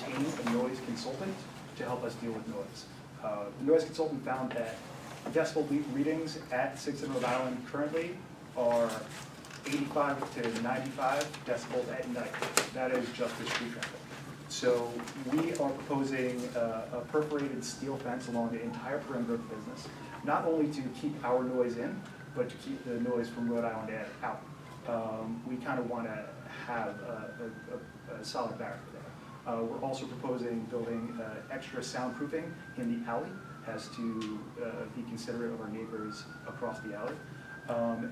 retain a noise consultant to help us deal with noise. The noise consultant found that decibel readings at 6th and Rhode Island currently are 85 to 95 decibels at night. That is just the street traffic. So we are proposing a perforated steel fence along the entire perimeter of the business, not only to keep our noise in, but to keep the noise from Rhode Island out. We kind of want to have a solid barrier there. We're also proposing building extra soundproofing in the alley as to be considerate of our neighbors across the alley.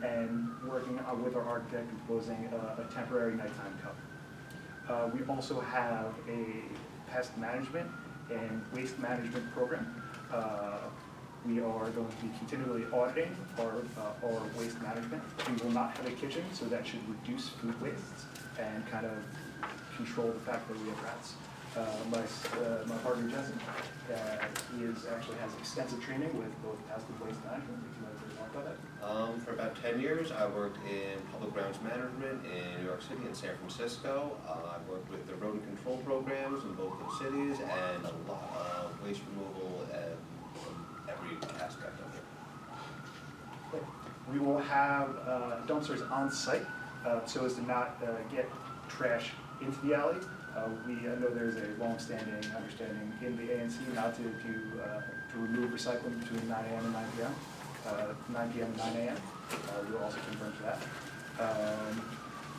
And working with our architect and proposing a temporary nighttime cover. We also have a pest management and waste management program. We are going to be continually auditing our waste management. We will not have a kitchen, so that should reduce food wastes and kind of control the fact that we have rats. My partner Jesse, he actually has extensive training with both pest and waste management. Would you like to talk about that? For about 10 years, I worked in public grounds management in New York City and San Francisco. I worked with the rodent control programs in both those cities and a lot of waste removal from every aspect of it. We will have dumpsters on site so as to not get trash into the alley. I know there's a long-standing understanding in the ANC not to remove recycling between 9 a.m. and 9 p.m. 9 p.m. and 9 a.m. We will also confirm to that.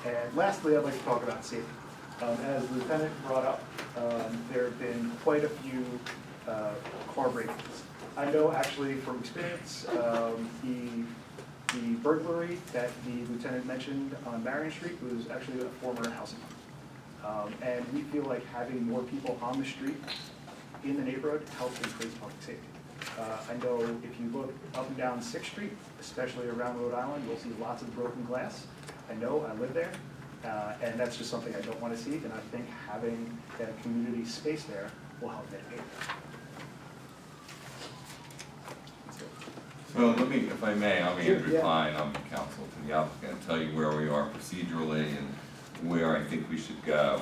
And lastly, I'd like to talk about safety. As the lieutenant brought up, there have been quite a few car break-ins. I know actually from experience, the burglary that the lieutenant mentioned on Marion Street was actually a former housing. And we feel like having more people on the street in the neighborhood helps increase public safety. I know if you look up and down 6th Street, especially around Rhode Island, you'll see lots of broken glass. I know, I live there, and that's just something I don't want to see, and I think having that community space there will help mitigate that. So let me, if I may, I'm Andrew Klein, I'm counsel to the applicant, and tell you where we are procedurally and where I think we should go.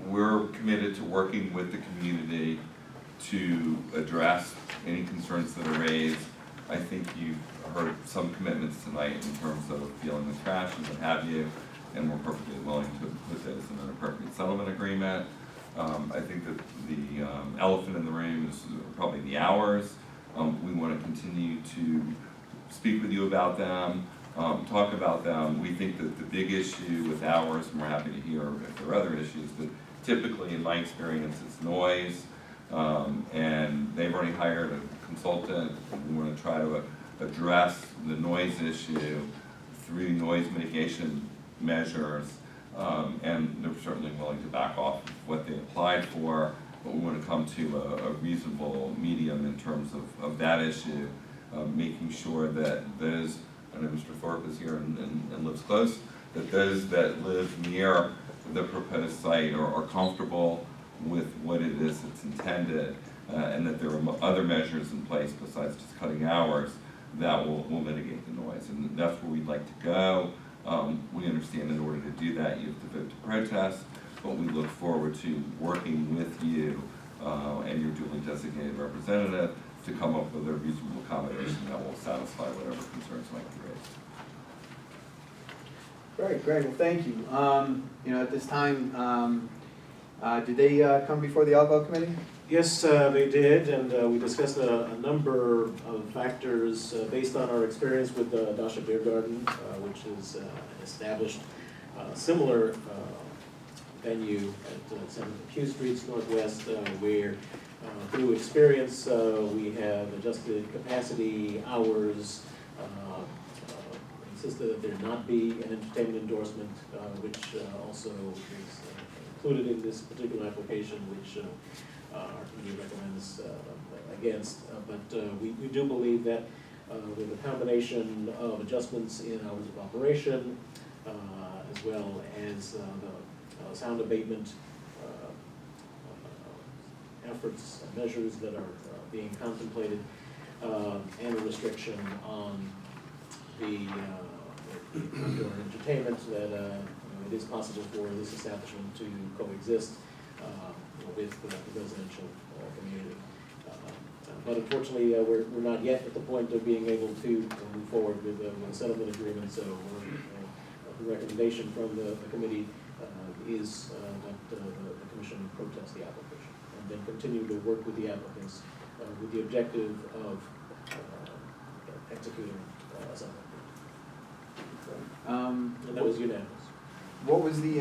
We're committed to working with the community to address any concerns that are raised. I think you've heard some commitments tonight in terms of dealing with trash and what have you, and we're perfectly willing to put those in an appropriate settlement agreement. I think that the elephant in the room is probably the hours. We want to continue to speak with you about them, talk about them. We think that the big issue with hours, and we're happy to hear if there are other issues, but typically in my experience it's noise, and they've already hired a consultant. We want to try to address the noise issue through noise mitigation measures, and they're certainly willing to back off of what they applied for, but we want to come to a reasonable medium in terms of that issue, making sure that those, I know Mr. Thorpe is here and lives close, that those that live near the proposed site are comfortable with what it is that's intended, and that there are other measures in place besides just cutting hours that will mitigate the noise. And that's where we'd like to go. We understand in order to do that you have to vote to protest, but we look forward to working with you and your duly designated representative to come up with a reasonable accommodation that will satisfy whatever concerns might be raised. Great, great. Well, thank you. At this time, did they come before the alcohol committee? Yes, they did, and we discussed a number of factors based on our experience with Dasha Beer Garden, which is an established similar venue at 7 Q Streets Northwest, where through experience we have adjusted capacity, hours, insisted that there not be an entertainment endorsement, which also is included in this particular application, which our committee recommends against. But we do believe that with a combination of adjustments in hours of operation, as well as the sound abatement efforts and measures that are being contemplated, and a restriction on the outdoor entertainment, that it is possible for this establishment to coexist with the residential community. But unfortunately, we're not yet at the point of being able to move forward with a settlement agreement, so the recommendation from the committee is that the commission protest the application and then continue to work with the applicants with the objective of executing a settlement. And that was unanimous. What was the,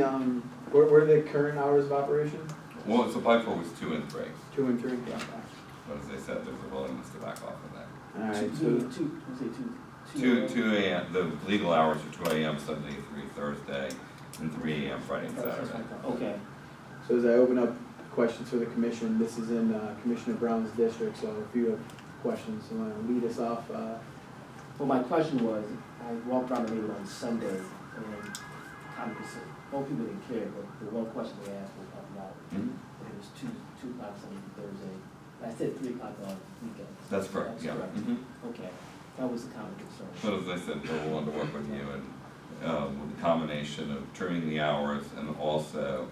what were the current hours of operation? Well, it's applied for was 2 and 3, 2 and 3? Yeah. but as they said, there's a willingness to back off of that. All right, so, 2 a.m., the legal hours are 2 a.m. Sunday through Thursday, and 3 a.m. Friday and Saturday. Okay. so as I open up questions for the commission, this is in Commissioner Brown's district, so if you have questions, you want to lead us off? Well, my question was, I walked around the neighborhood on Sunday and kind of just, most people didn't care, but the one question they asked was about, Mhm. it was 2 o'clock Sunday through Thursday. I said 3 o'clock on weekends. That's correct, yeah. Mhm. Okay, that was the common concern. But as I said, we're willing to work with you and with the combination of trimming the hours and also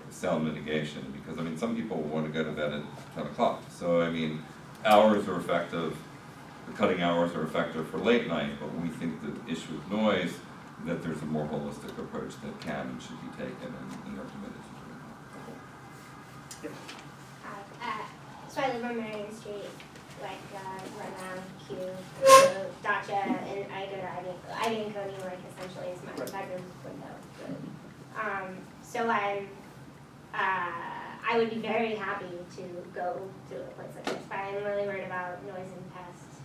sound mitigation, because I mean, some people want to go to bed at 10 o'clock. So I mean, hours are effective, the cutting hours are effective for late night, but we think the issue of noise, that there's a more holistic approach that can and should be taken, and they're committed to doing that. So I live on Marion Street, like, right around Q, so Dacha, and I go to Ivy and Cody, like, essentially is my bedroom window. So I would be very happy to go to a place like this, but I'm really worried about noise and pests.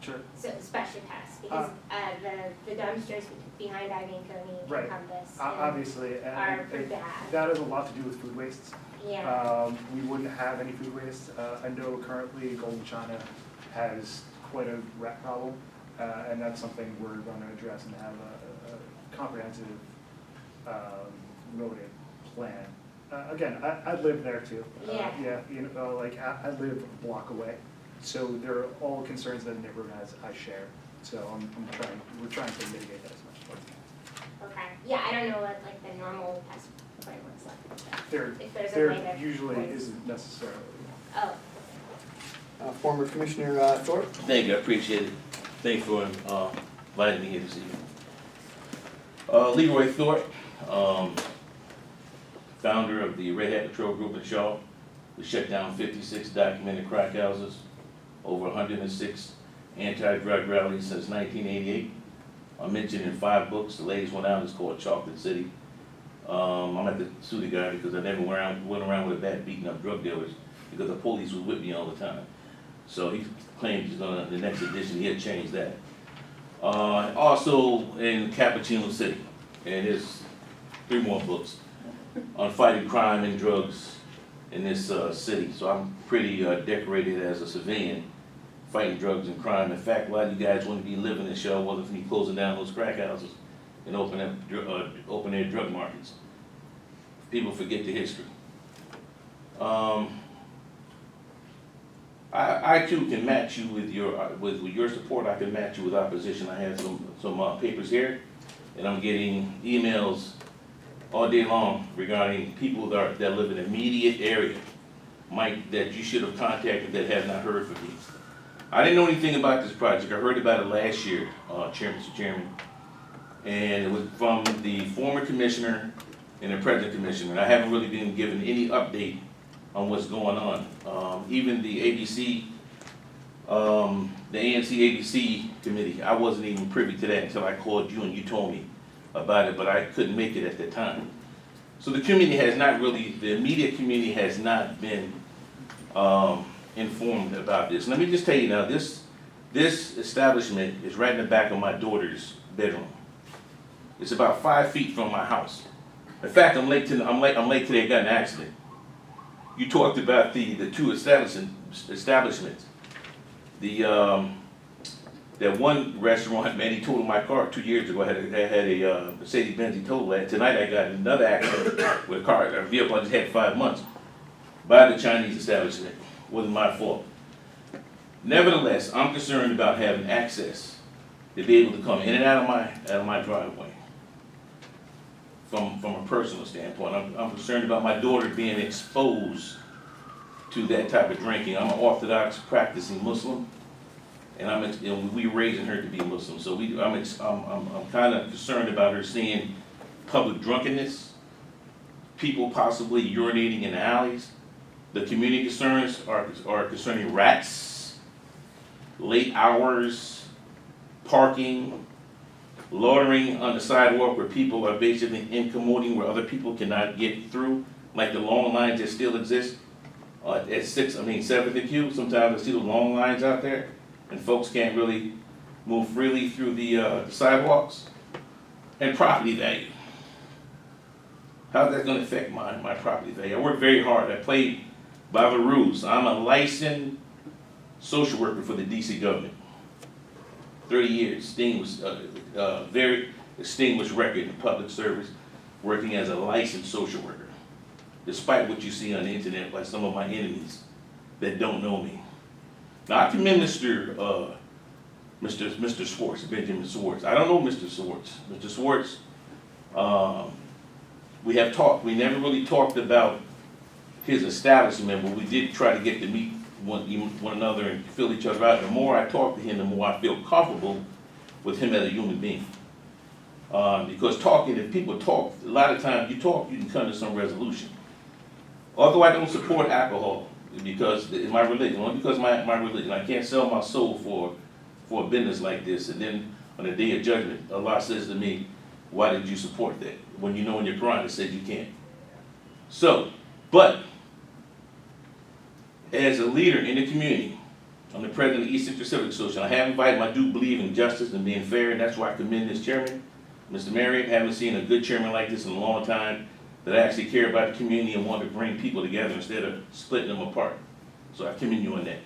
Sure. So especially pests, because, the dumpsters behind Ivy and Cody Right. and Compass Obviously, are pretty and bad. that has a lot to do with food waste. Yeah, We wouldn't have any food waste. I know currently Golden China has quite a rat problem, and that's something we're gonna address and have a comprehensive, roaded plan. Again, I live there too. Yeah. Yeah, you know, like, I live a block away, so they're all concerns that the neighborhood has, I share. So we're trying to mitigate that as much as possible. okay, yeah, I don't know what, like, the normal pest plan looks like. If there's a way There to. usually isn't necessarily. Oh, Former Commissioner Thorpe? Thank you, I appreciate it. Thanks for inviting me here this evening. Leroy Thorpe, founder of the Red Hat Patrol Group in Shaw. We shut down 56 documented crack houses, over 106 anti-drug rallies since 1988. I mentioned in 5 books, the latest one out is called Chocolate City. I'm at the sue the guy because I never went around with a bat beating up drug dealers because the police was with me all the time. So he claimed he's gonna, the next edition, he'll change that. Also in Cappuccino City, and there's 3 more books on fighting crime and drugs in this city. So I'm pretty decorated as a civilian, fighting drugs and crime. In fact, a lot of you guys wouldn't be living in Shell wasn't for me closing down those crack houses and open air drug markets. People forget the history. I too can match you with your support. I can match you with opposition. I have some papers here, and I'm getting emails all day long regarding people that live in the immediate area, Mike, that you should have contacted that have not heard from me. I didn't know anything about this project. I heard about it last year, Mr. Chairman, and it was from the former commissioner and the present commissioner. And I haven't really been given any update on what's going on. Even the ABC, the ANC ABC committee, I wasn't even privy to that until I called you and you told me about it, but I couldn't make it at the time. So the community has not really, the immediate community has not been informed about this. Let me just tell you now, this establishment is right in the back of my daughter's bedroom. It's about 5 feet from my house. In fact, I'm late today. I got in an accident. You talked about the 2 establishments. That one restaurant, man, he totaled my car 2 years ago. I had a Mercedes-Benz, he totaled that. Tonight I got another accident with a vehicle I just had 5 months by the Chinese establishment. Wasn't my fault. Nevertheless, I'm concerned about having access to be able to come in and out of my driveway. from a personal standpoint. I'm concerned about my daughter being exposed to that type of drinking. I'm an Orthodox practicing Muslim, and we raising her to be Muslim. So I'm kind of concerned about her seeing public drunkenness, people possibly urinating in the alleys. The community concerns are concerning rats, late hours, parking, loitering on the sidewalk where people are basically incommoding where other people cannot get through, like the long lines that still exist at 7th and Q. Sometimes I see the long lines out there, and folks can't really move freely through the sidewalks. And property value. How's that gonna affect my property value? I work very hard. I played by the rules. I'm a licensed social worker for the DC government. 30 years, very distinguished record in public service, working as a licensed social worker. Despite what you see on the internet by some of my enemies that don't know me. Now I commend Mr. Swartz, Benjamin Swartz. I don't know Mr. Swartz. Mr. Swartz, we have talked. We never really talked about his establishment, but we did try to get to meet one another and fill each other out. The more I talk to him, the more I feel comfortable with him as a human being. Because if people talk, a lot of times you talk, you can come to some resolution. Although I don't support alcohol, because in my religion, only because my religion, I can't sell my soul for a business like this. And then on the day of judgment, Allah says to me, why did you support that? When you know in your Quran it says you can't. So, but as a leader in the community, I'm the president of the East Central Civic Association. I have invited him. I do believe in justice and being fair, and that's why I commend this chairman, Mr. Marriott. Haven't seen a good chairman like this in a long time that actually care about the community and want to bring people together instead of splitting them apart. So I commend you on that.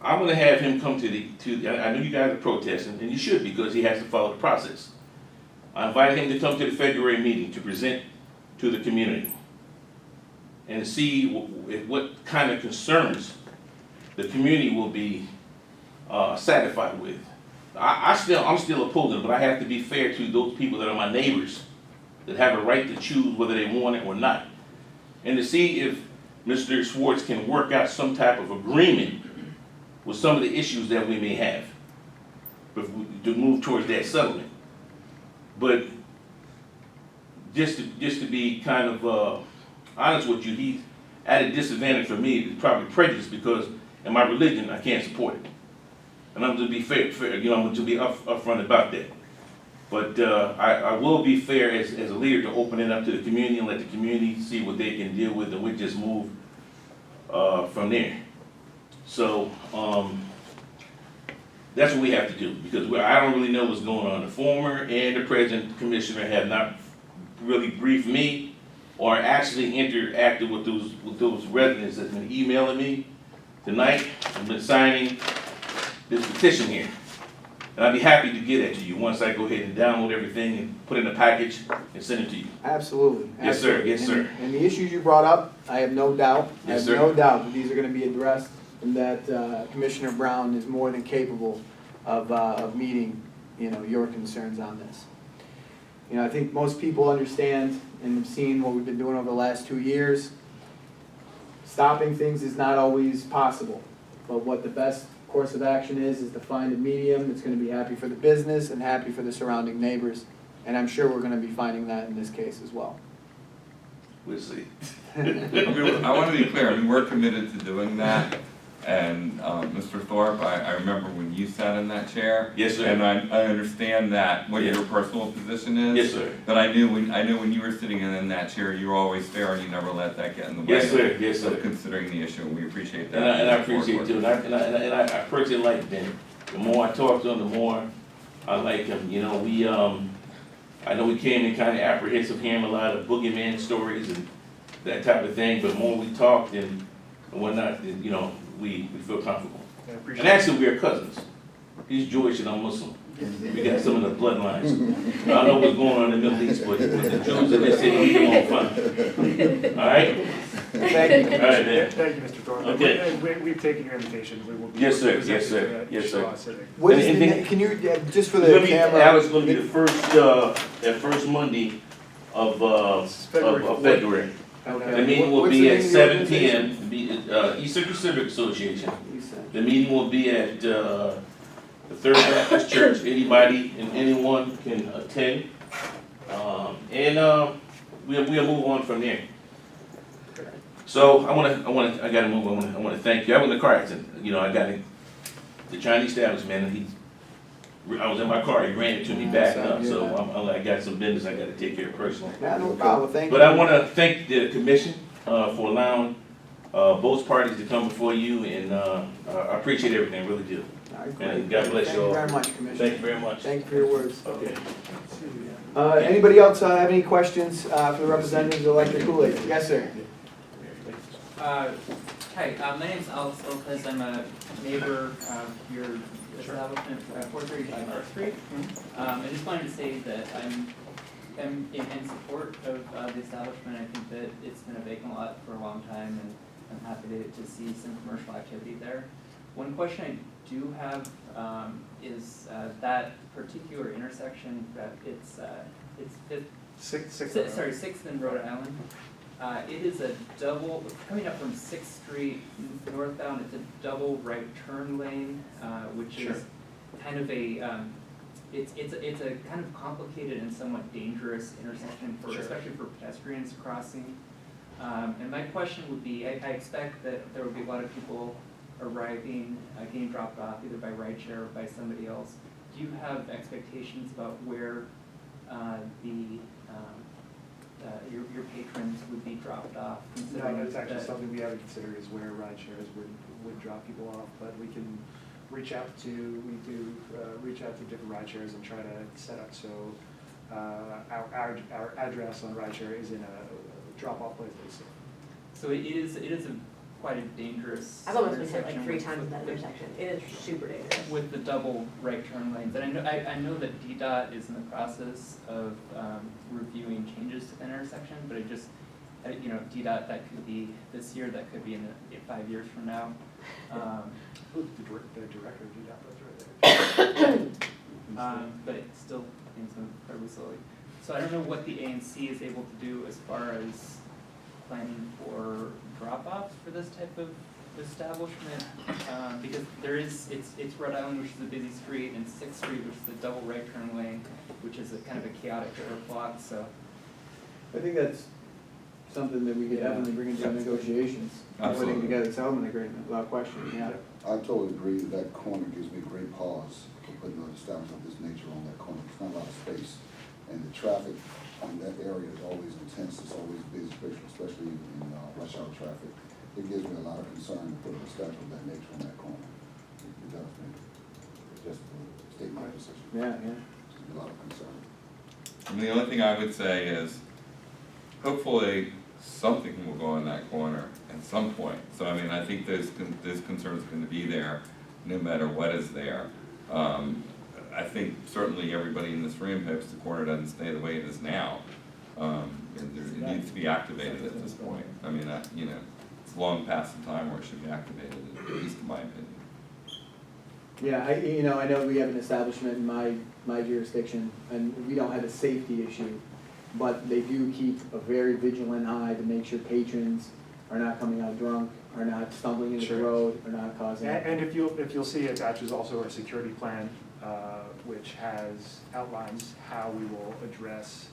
I'm going to have him come I know you guys are protesting, and you should, because he has to follow the process. I invited him to come to the February meeting to present to the community and see what kind of concerns the community will be satisfied with. I'm still opposing it, but I have to be fair to those people that are my neighbors that have a right to choose whether they want it or not. And to see if Mr. Swartz can work out some type of agreement with some of the issues that we may have to move towards that settlement. But just to be kind of honest with you, he's at a disadvantage for me. It's probably prejudice because in my religion I can't support it, and I'm going to be fair. I'm going to be upfront about that. But I will be fair as a leader to open it up to the community and let the community see what they can deal with, and we just move from there. So that's what we have to do, because I don't really know what's going on. The former and the present commissioner have not really briefed me or actually interacted with those residents that's been emailing me. Tonight, I've been signing this petition here. And I'd be happy to get it to you once I go ahead and download everything and put it in a package and send it to you. Absolutely. Yes, sir. Yes, sir. And the issues you brought up, I have no doubt. Yes, sir. I have no doubt that these are going to be addressed, and that Commissioner Brown is more than capable of meeting, your concerns on this. I think most people understand and have seen what we've been doing over the last 2 years. Stopping things is not always possible, but what the best course of action is to find a medium that's going to be happy for the business and happy for the surrounding neighbors. And I'm sure we're going to be finding that in this case as well. We'll see. I want to be clear, we're committed to doing that. And Mr. Thorpe, I remember when you sat in that chair. Yes, sir. And I understand that, what Yes. your personal position is. Yes, sir. But I knew when you were sitting in that chair, you were always fair and you never let that get in the way. Yes, sir. Yes, sir. Of considering the issue, and we appreciate that. And I appreciate it too. And I personally like Ben. The more I talk to him, the more I like him. I know we came in kind of apprehensive, hearing a lot of boogeyman stories and that type of thing, but more we talked and whatnot, we feel comfortable. I appreciate And actually, we are cousins. He's Jewish and I'm Muslim. We got some of the bloodlines. I don't know what's going on in the Middle East, but the Jews in this city, we get along fine. All right? Thank you. All right, man. Thank you, Mr. Thornton. Okay. We've taken your invitation. We will be. Yes, sir. presenting Yes, sir. to that Yes, sir. Shaw Civic. What is And the, can you, just for It's the gonna be, camera? Alex, gonna be the first Monday February. Okay. The meeting will What's be the at name of the 7 organization? PM, East Central Civic Association. You said. The meeting will be at, the Third Baptist Church, anybody and anyone can attend. We'll move on from there. So I gotta move on, I wanna thank you, I was in a car accident, I got in, the Chinese establishment, and I was in my car, he ran into me backing up, so I got some business I gotta take care of personally. Yeah, no problem, thank you. But I wanna thank the commission, for allowing, both parties to come before you, and, I appreciate everything, really do. All right, great. And God bless you all. Thank you very much, Commissioner. Thank you very much. Thank you for your words. Okay. Anybody else have any questions for the representatives of Electric Kool-Aid? Yes, sir. Hi, my name's Alex Lopez, I'm a neighbor of your establishment at 435 North Street. I just wanted to say that I'm in support of the establishment. I think that it's been a vacant lot for a long time, and I'm happy to see some commercial activity there. One question I do have is that particular intersection, it's Sixth and Rhode Island. It is a double, coming up from 6th Street northbound, it's a double right turn lane, which is kind of a, it's a kind of complicated and somewhat dangerous intersection for, especially for pedestrians crossing. And my question would be, I expect that there would be a lot of people arriving, getting dropped off either by rideshare or by somebody else. Do you have expectations about where your patrons would be dropped off? No, that's actually something we haven't considered, is where ride shares would drop people off, but we can reach out to different ride shares and try to set up so our address on ride share is in a drop off place that's safe. So it is quite a dangerous I've almost been hit like intersection 3 with- times in that with- intersection. It is super dangerous. with the double right turn lanes. And I know that DDOT is in the process of reviewing changes to the intersection, but DDOT, that could be this year, that could be in 5 years from now. The director of DDOT lives right there. But it's still, things move incredibly slowly. So I don't know what the ANC is able to do as far as planning for drop-offs for this type of establishment, because it's Rhode Island, which is a busy street, and 6th Street, which is a double right turn lane, which is a kind of a chaotic short block, so. I think that's something that we could definitely bring into negotiations. Putting Absolutely. together a settlement agreement, without question, yeah. I totally agree that that corner gives me great pause for putting an establishment of this nature on that corner. It's not a lot of space. And the traffic in that area is always intense, it's always busy, especially in rush hour traffic. It gives me a lot of concern to put an establishment of that nature on that corner. It does me. It's just to state my position. Yeah. It's a lot of concern. And the only thing I would say is, hopefully, something will go in that corner at some point. So I mean, I think those concerns are gonna be there, no matter what is there. I think certainly everybody in this room hopes the corner doesn't stay the way it is now. It needs to be activated at this point. I mean, it's long past the time where it should be activated, at least in my opinion. Yeah, I know we have an establishment in my jurisdiction, and we don't have a safety issue, but they do keep a very vigilant eye to make sure patrons are not coming out drunk, are not stumbling into the road, are not causing. And if you'll see attached is also our security plan, which outlines how we will address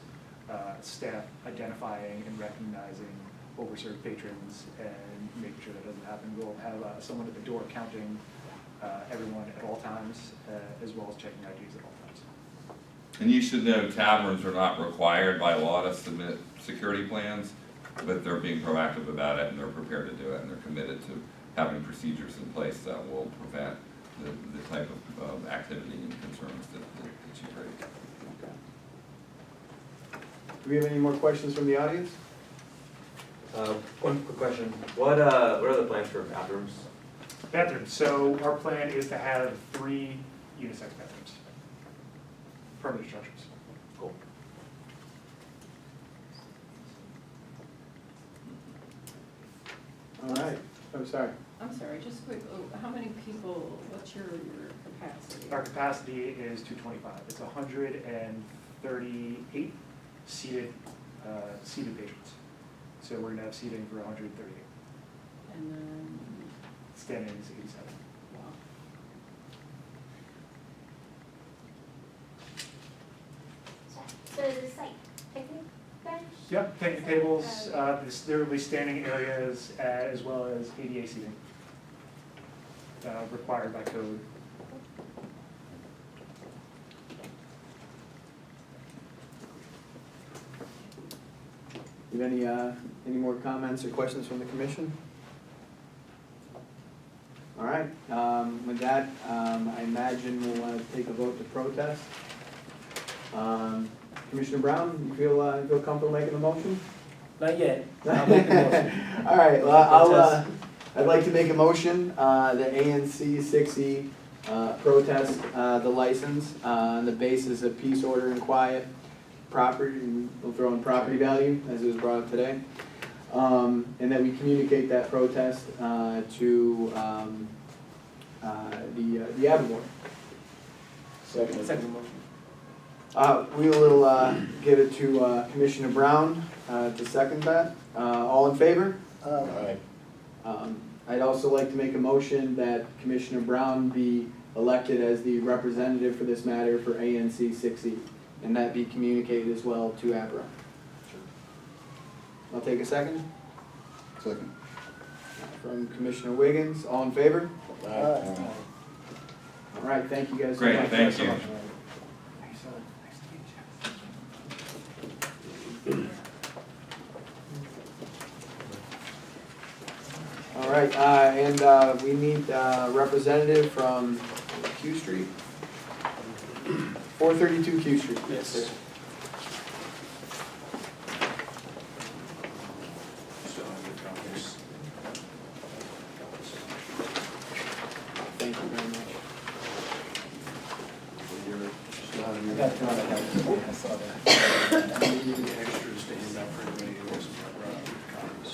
staff identifying and recognizing overserved patrons and making sure that doesn't happen. We'll have someone at the door counting everyone at all times, as well as checking IDs at all times. And you should know taverns are not required by law to submit security plans, but they're being proactive about it and they're prepared to do it and they're committed to having procedures in place that will prevent the type of activity and concerns that you raised. Do we have any more questions from the audience? One quick question. What are the plans for bathrooms? Bathrooms, so our plan is to have 3 unisex bathrooms, permanent structures. Cool. All right, I'm sorry. I'm sorry, just quick, how many people, what's your capacity? Our capacity is 225. It's 138 seated seated patrons. So we're gonna have seating for 138. And then, Standing is 87. wow. So is this like picnic bench? Yep, picnic tables, there will be standing areas as well as ADA seating required by code. You have any more comments or questions from the commission? All right, with that, I imagine we'll want to take a vote to protest. Commissioner Brown, you feel comfortable making the motion? Not yet. I'll make the motion. All right, well, Protest. I'd like to make a motion, that ANC 6E, protest, the license, on the basis of peace, order, and quiet, property, and we'll throw in property value, as it was brought up today. And that we communicate that protest, to, the Admin Board. Second motion. We will, give it to, Commissioner Brown, to second that. All in favor? Aye. I'd also like to make a motion that Commissioner Brown be elected as the representative for this matter for ANC 6E, and that be communicated as well to ABRA. I'll take a second. Second. From Commissioner Wiggins, all in favor? Aye. All right, thank you guys so Great, much. thank you. All right, and we need a representative from Q Street. 432 Q Street. Yes, sir. Thank you very much. I got thrown out. I saw that. Extras to hand out for anybody who wasn't copies.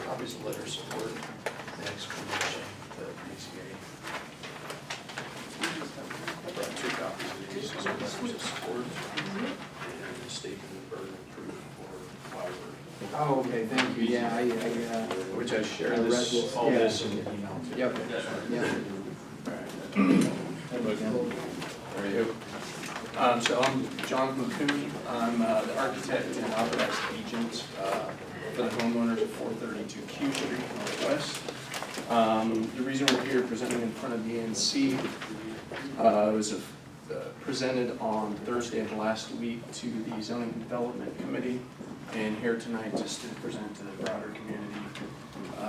Copies of letter of support, the explanation, the PCA. I brought 2 copies of these, so letters of support, and the statement of burden of proof for why we're. Oh, okay, thank you, yeah, Which I shared I read this, this, all yeah. this in the email too. Yep, yep. How are you? So I'm Jonathan Coon. I'm the architect and authorized agent for the homeowners of 432 Q Street Northwest. The reason we're here presenting in front of the ANC was presented on Thursday of last week to the Zoning Development Committee, and here tonight just to present to the broader community.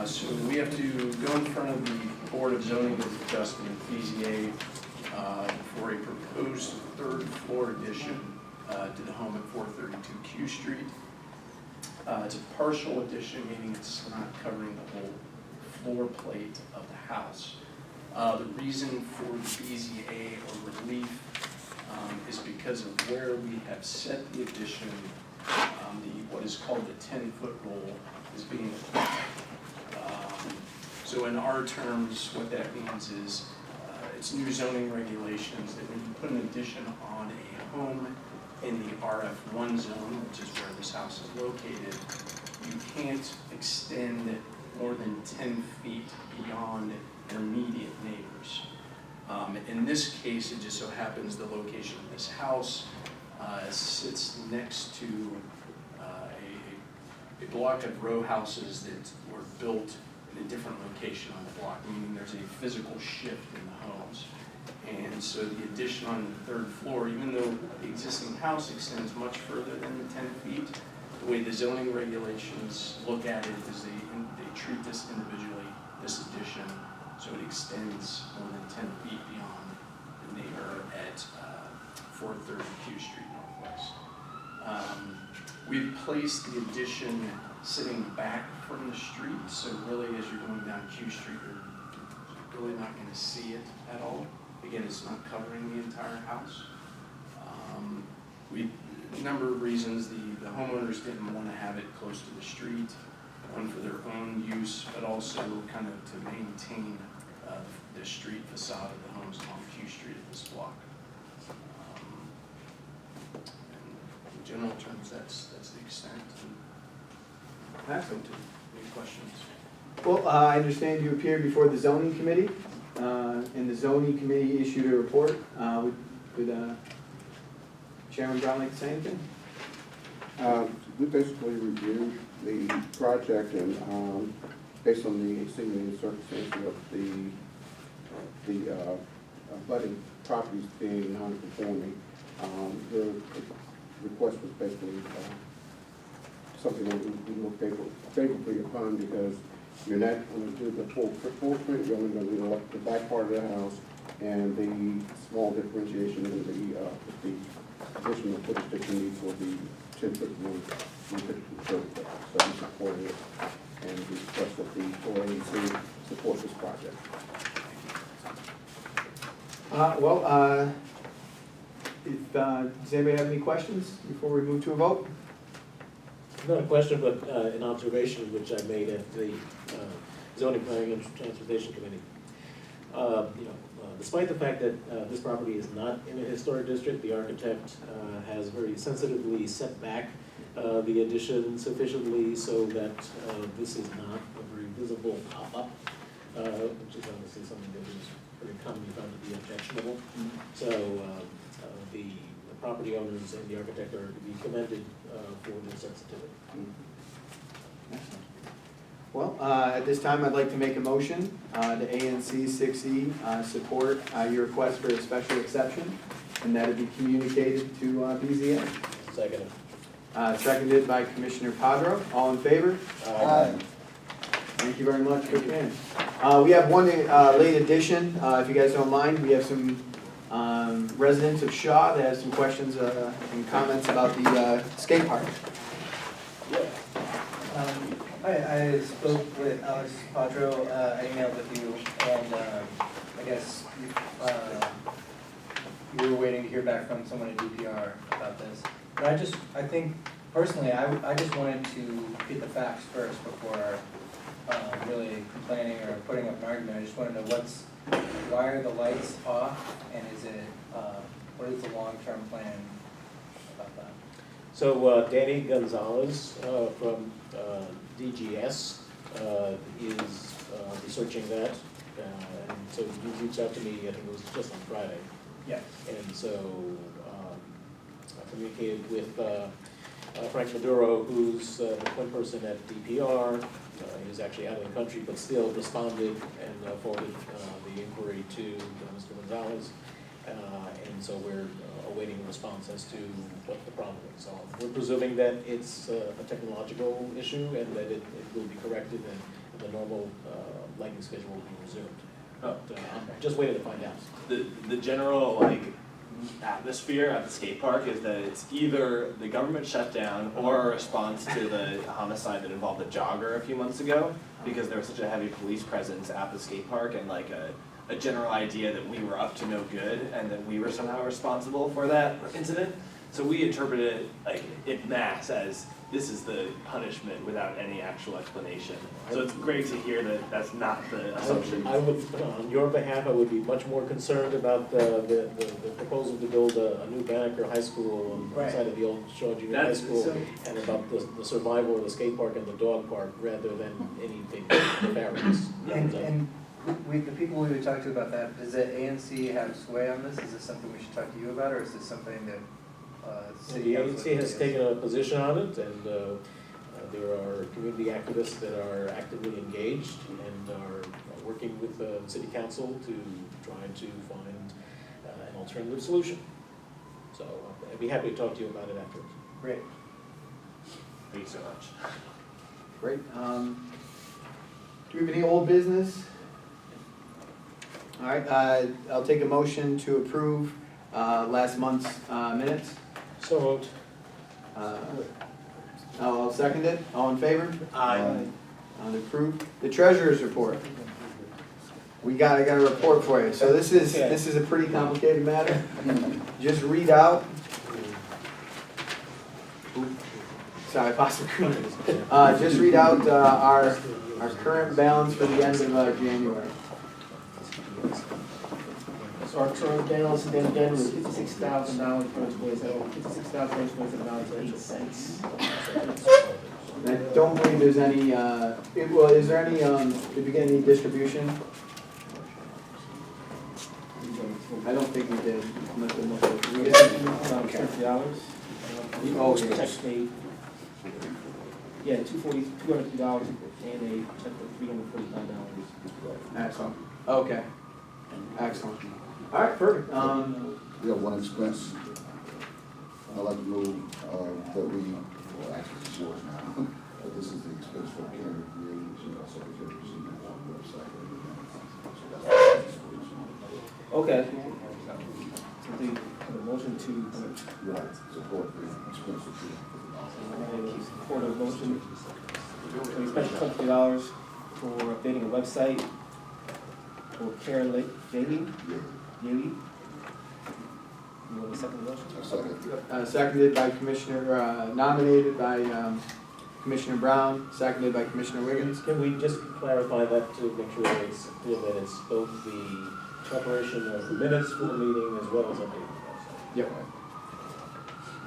So we have to go in front of the Board of Zoning Adjustment, BZA, for a proposed 3rd floor addition to the home at 432 Q Street. It's a partial addition, meaning it's not covering the whole floor plate of the house. The reason for the BZA or relief is because of where we have set the addition. What is called the 10-foot rule is being applied. So in our terms, what that means is it's new zoning regulations that when you put an addition on a home in the RF1 zone, which is where this house is located, you can't extend more than 10 feet beyond intermediate neighbors. In this case, it just so happens the location of this house sits next to a block of row houses that were built in a different location on the block, meaning there's a physical shift in the homes. And so the addition on the 3rd floor, even though the existing house extends much further than the 10 feet, the way the zoning regulations look at it is they treat this individually, this addition, so it extends more than 10 feet beyond the neighbor at 430 Q Street Northwest. We've placed the addition sitting back from the street, so really as you're going down Q Street, you're really not going to see it at all. Again, it's not covering the entire house. number of reasons. The homeowners didn't want to have it close to the street, one for their own use, but also kind of to maintain the street facade of the homes along Q Street of this block. And in general terms, that's the extent. Excellent. Any questions? Well, I understand you appeared before the zoning committee, and the zoning committee issued a report. Would Chairman Brown like to say anything? We basically reviewed the project and, based on the extenuating circumstances of the abutting properties being non-conforming, the request was basically, something that we look favorably upon, because you're not going to do the full footprint, you're only going to do the back part of the house, and the small differentiation in the additional footage that you need for the 10-foot roof, 30 foot. So we supported it, and we request that the ANC support this project. Does anybody have any questions before we move to a vote? Not a question, but an observation which I made at the Zoning, Planning, and Transportation Committee. Despite the fact that this property is not in a historic district, the architect has very sensitively set back the addition sufficiently so that this is not a very visible pop-up, which is obviously something that is very commonly found to be objectionable. So the property owners and the architect are to be commended for their sensitivity. Excellent. Well, at this time, I'd like to make a motion to ANC 6E support your request for a special exception, and that it be communicated to BZA. Second. Seconded by Commissioner Padro. All in favor? Aye. Thank you very much. Good man. We have one late addition, if you guys don't mind. We have some residents of Shaw that have some questions and comments about the skate park. I spoke with Alex Padro, I emailed with you, and I guess you were waiting to hear back from someone at DPR about this. But I think, personally, I just wanted to get the facts first before really complaining or putting up an argument. I just want to know why are the lights off, and what is the long-term plan about that? So Danny Gonzalez from DGS is researching that, and so he reached out to me, I think it was just on Friday. Yeah. And so I communicated with Frank Maduro, who's the point person at DPR. He was actually out of the country, but still responded and forwarded the inquiry to Mr. Gonzalez. And so we're awaiting a response as to what the problem is. So we're presuming that it's a technological issue and that it will be corrected and the normal lighting schedule will be resumed. But I'm just waiting to find out. The general atmosphere at the skate park is that it's either the government shutdown or a response to the homicide that involved a jogger a few months ago, because there was such a heavy police presence at the skate park and a general idea that we were up to no good and that we were somehow responsible for that incident. So we interpreted it en masse as this is the punishment without any actual explanation. So it's great to hear that that's not the assumption. I would, on your behalf, I would be much more concerned about the proposal to build a new Banneker High School on the side of the old Shaw Junior High School, and about the survival of the skate park and the dog park rather than any big nefarious. And with the people we would talk to about that, does the ANC have sway on this? Is this something we should talk to you about, or is this something that the ANC has taken a position on it, and there are community activists that are actively engaged and are working with the city council to try to find an alternative solution. So I'd be happy to talk to you about it afterwards. Great. Thank you so much. Great. Do we have any old business? All right, I'll take a motion to approve last month's minutes. So moved. I'll second it. All in favor? Aye. Approved. The treasurer's report. I got a report for you. So this is a pretty complicated matter. Just read out sorry, possibly. Just read out our current balance for the end of January. So our current balance at the end of January was $56,000.28. And I don't believe there's any, well, is there any, did we get any distribution? I don't think we did. Did we get any? $50. Oh, yeah. Check paid. Yeah, $203 and a check for $345. Excellent. Okay. Excellent. All right, perfect. We have one expense. I'd like to move, that we, well, actually it's yours now, but this is the expense for Karen, the secretary, she has on the website. Okay. So the motion to, Right, support the expense of support a motion to expend $20 for updating a website for Karen Jaley. You want a second motion? Second. Seconded by Commissioner, nominated by Commissioner Brown, seconded by Commissioner Wiggins. Can we just clarify that to make sure that it's clear that it's both the preparation of the minutes for the meeting as well as updating the website? Yep.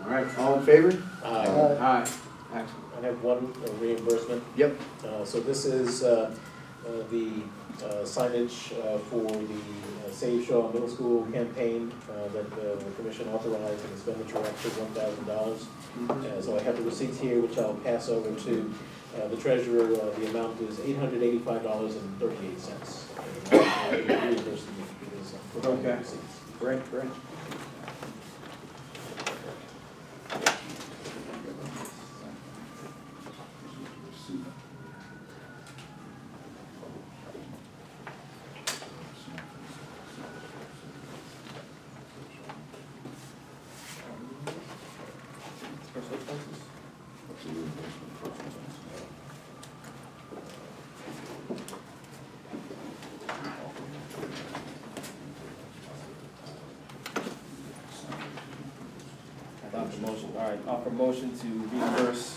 All right, all in favor? Aye. Aye. Excellent. I have one reimbursement. Yep. So this is the signage for the Save Shaw Middle School campaign that the commission authorized an expenditure up to $1,000. So I have the receipts here, which I'll pass over to the treasurer. The amount is $885.38. Okay. Great, great. Special expenses? Motion, all right, offer motion to reimburse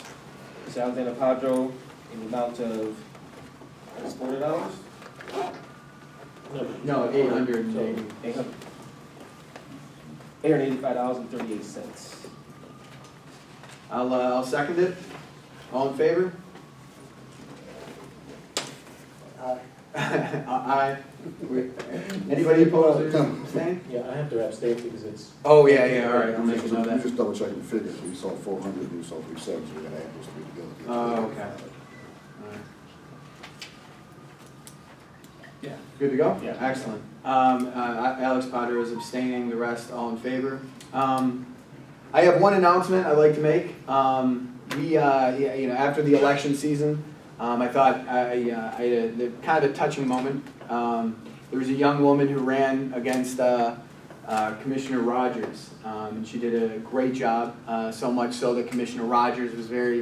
Ms. Alexander Padro in the amount of $40? No, 880. $885.38. I'll second it. All in favor? Aye. Aye. Anybody opposed or abstained? Yeah, I have to abstain because it's. Oh, yeah, all right, I'll make a note of We that. just double checking the figures, we saw 400, we saw 370, so we gotta add those three together. Oh, okay. All right. Yeah, good to go? Yeah. Excellent. Alex Potter is abstaining, the rest all in favor. I have one announcement I'd like to make. After the election season, I thought I had a kind of a touching moment. There was a young woman who ran against Commissioner Rogers, and she did a great job, so much so that Commissioner Rogers was very